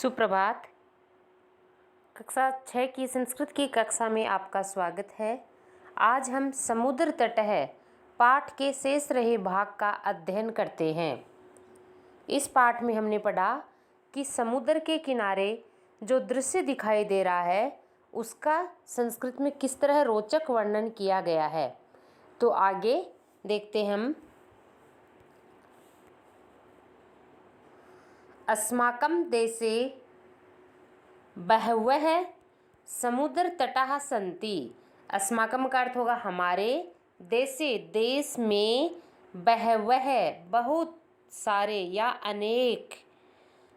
सुप्रभात। कक्षा 6 की संस्कृत की कक्षा में आपका स्वागत है। आज हम समुद्र तट है पाठ के शेष रहे भाग का अध्ययन करते हैं। इस पाठ में हमने पढ़ा कि समुद्र के किनारे जो दृश्य दिखाई दे रहा है उसका संस्कृत में किस तरह रोचक वर्णन किया गया है। तो आगे देखते हैं हम। अस्माकं देशे बहवः समुद्रतटाः सन्ति। अस्माकं का अर्थ होगा हमारे, देशे देश में, बहवः बहुत सारे या अनेक,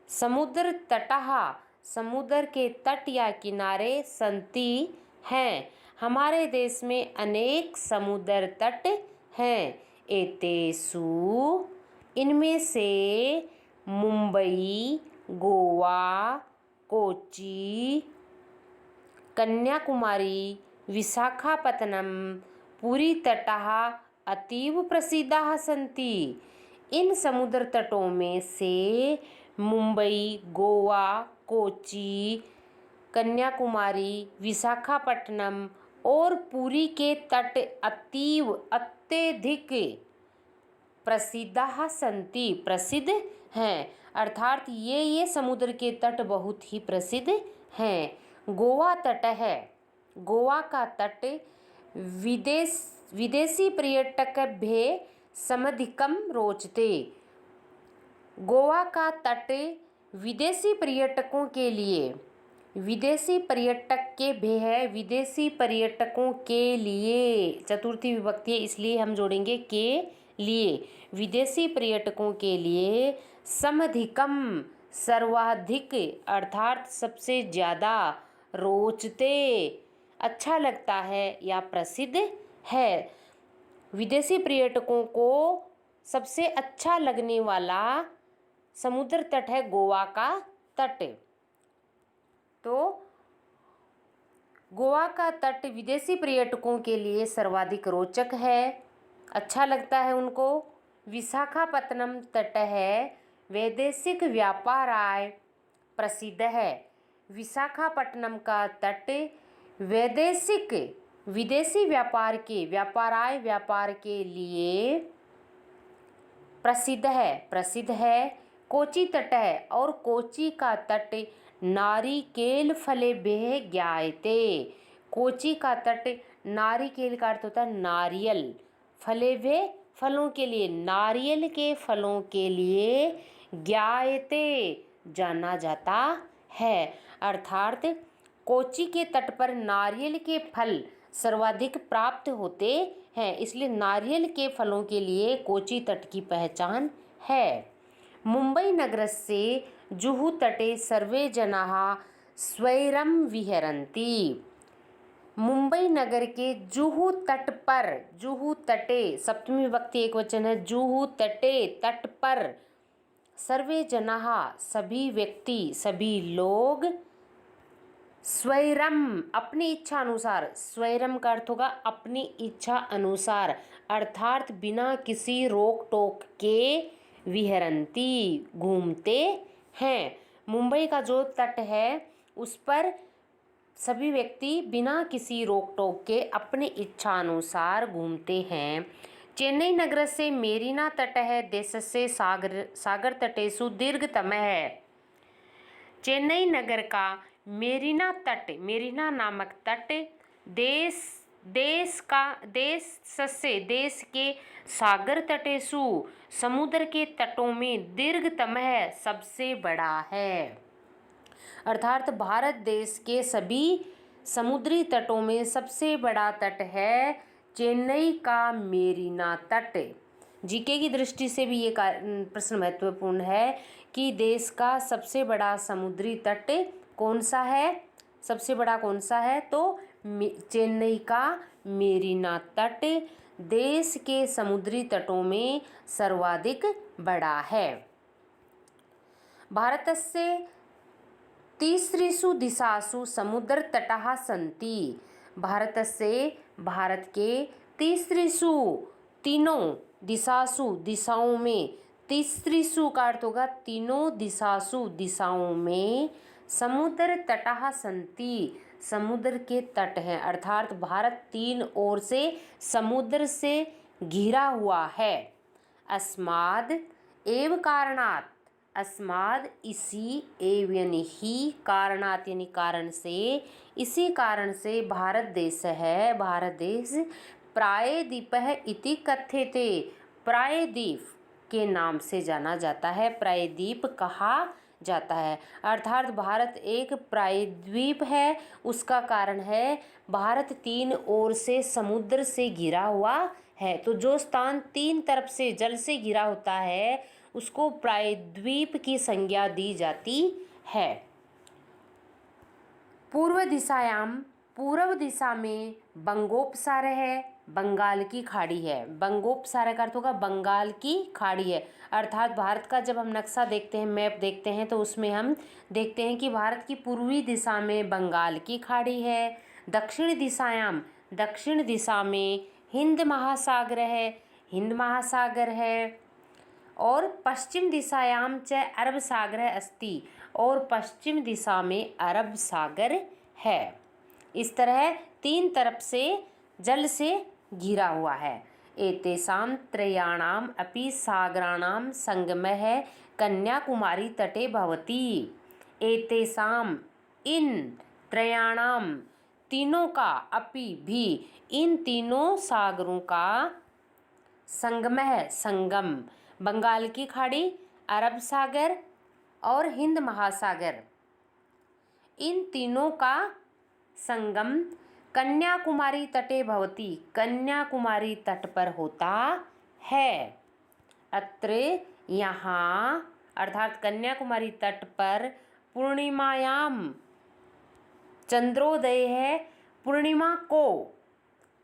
समुद्र तटाः समुद्र के तट या किनारे, सन्ति हैं हमारे देश में अनेक समुद्र तट हैं। एतेषु इनमें से मुंबई, गोवा, कोच्चि, कन्याकुमारी, विशाखापत्तनम, पुरी तटाः अतीव प्रसिद्धाः सन्ति। इन समुद्र तटों में से मुंबई, गोवा, कोच्चि, कन्याकुमारी, विशाखापट्टनम और पुरी के तट अतीव अत्यधिक प्रसिद्धाः सन्ति प्रसिद्ध हैं। अर्थात ये समुद्र के तट बहुत ही प्रसिद्ध हैं। गोवा तट है। गोवा का तट विदेशी पर्यटकेभ्यः समधिकं रोचते। गोवा का तट विदेशी पर्यटकों के लिए, विदेशी पर्यटकों के लिए चतुर्थी विभक्ति है इसलिए हम जोड़ेंगे के लिए, विदेशी पर्यटकों के लिए समधिकम सर्वाधिक अर्थात सबसे ज़्यादा, रोचते अच्छा लगता है या प्रसिद्ध है। विदेशी पर्यटकों को सबसे अच्छा लगने वाला समुद्र तट है गोवा का तट। तो गोवा का तट विदेशी पर्यटकों के लिए सर्वाधिक रोचक है, अच्छा लगता है उनको। विशाखापत्तनम तट है वैदेशिक व्यापाराय प्रसिद्ध है। विशाखापट्टनम का तट विदेशी व्यापार के लिए प्रसिद्ध है। कोच्चि तट है और कोच्चि का तट नारिकेल फलेभ्यः ज्ञायते। कोच्चि का तट नारिकेल का अर्थ होता है नारियल, फलेभ्यः फलों के लिए, नारियल के फलों के लिए, ज्ञायते जाना जाता है। अर्थात कोच्चि के तट पर नारियल के फल सर्वाधिक प्राप्त होते हैं, इसलिए नारियल के फलों के लिए कोच्चि तट की पहचान है। मुंबई नगरस्य जुहू तटे सर्वे जनाः स्वैरं विहरन्ति। मुंबई नगर के जुहू तट पर, जुहू तटे सप्तमी विभक्ति एकवचन है, जुहू तटे तट पर, सर्वे जनाः सभी व्यक्ति, सभी लोग, स्वैरम अपनी इच्छा अनुसार, स्वैरम का अर्थ होगा अपनी इच्छा अनुसार अर्थात बिना किसी रोक टोक के, विहरंती घूमते हैं। मुंबई का जो तट है उस पर सभी व्यक्ति बिना किसी रोक टोक के अपनी इच्छा अनुसार घूमते हैं। चेन्नई नगर से मेरीना तट है देशस्य सागर तटेषु दीर्घतमः है। चेन्नई नगर का मेरीना तट, मेरीना नामक तट देश के सागर तटेषु समुद्र के तटों में दीर्घतमः सबसे बड़ा है। अर्थात भारत देश के सभी समुद्री तटों में सबसे बड़ा तट है चेन्नई का मेरीना तट। जीके की दृष्टि से भी ये प्रश्न महत्वपूर्ण है कि देश का सबसे बड़ा समुद्री तट कौन सा है, सबसे बड़ा कौन सा है, तो चेन्नई का मेरीना तट देश के समुद्री तटों में सर्वाधिक बड़ा है। भारतस्य तीसरीषु दिशासु समुद्र तटाः सन्ति। भारत के तीसरीषु तीनों दिशासु दिशाओं में तिसृषु का अर्थ होगा तीनों दिशासु, दिशाओं में। समुद्र तटः सन्ति, समुद्र के तट हैं, अर्थात भारत तीन ओर से समुद्र से घिरा हुआ है। अस्माद् एव कारणात्, अस्माद् इसी, एव यानी ही, कारणात् यानी कारण से, इसी कारण से भारत देश है, भारत देश प्रायद्वीपः इति कथ्यते, प्रायद्वीप के नाम से जाना जाता है, प्रायद्वीप कहा जाता है। अर्थात भारत एक प्रायद्वीप है। उसका कारण है भारत तीन ओर से समुद्र से घिरा हुआ है। तो जो स्थान तीन तरफ से जल से घिरा होता है उसको प्रायद्वीप की संज्ञा दी जाती है। पूर्व दिशायाम, पूर्व दिशा में बंगोपसागर है, बंगाल की खाड़ी है। बंगोपसागर का अर्थ होगा बंगाल की खाड़ी है। अर्थात भारत का जब हम नक्शा देखते हैं, मैप देखते हैं, तो उसमें हम देखते हैं कि भारत की पूर्वी दिशा में बंगाल की खाड़ी है। दक्षिण दिशायाम, दक्षिण दिशा में हिंद महासागर है, हिंद महासागर है। और पश्चिम दिशायाम च अरब सागर अस्ति, और पश्चिम दिशा में अरब सागर है। इस तरह तीन तरफ से जल से घिरा हुआ है। एतेषां त्रयाणाम अपि सागराणाम संगमः कन्याकुमारी तटे भवति। एतेषाम, इन, त्रयाणाम, तीनों का, अपि भी, इन तीनों सागरों का, संगमः संगम, बंगाल की खाड़ी, अरब सागर और हिंद महासागर, इन तीनों का संगम कन्याकुमारी तटे भवति, कन्याकुमारी तट पर होता है। अत्र, यहाँ, अर्थात कन्याकुमारी तट पर पूर्णिमायाम चंद्रोदय है, पूर्णिमा को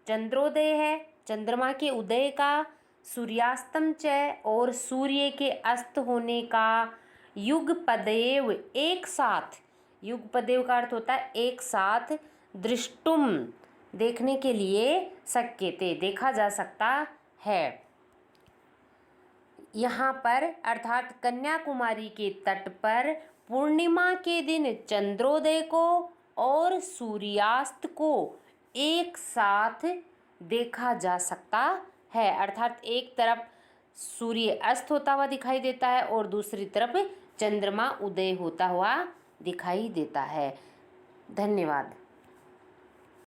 चंद्रोदय है, चंद्रमा के उदय का, सूर्यास्तम च, और सूर्य के अस्त होने का, युगपदेव एक साथ, युगपदेव का अर्थ होता है एक साथ, दृष्टुम देखने के लिए, शक्यते देखा जा सकता है। यहाँ पर अर्थात कन्याकुमारी के तट पर पूर्णिमा के दिन चंद्रोदय को और सूर्यास्त को एक साथ देखा जा सकता है। अर्थात एक तरफ सूर्य अस्त होता हुआ दिखाई देता है और दूसरी तरफ चंद्रमा उदय होता हुआ दिखाई देता है। धन्यवाद।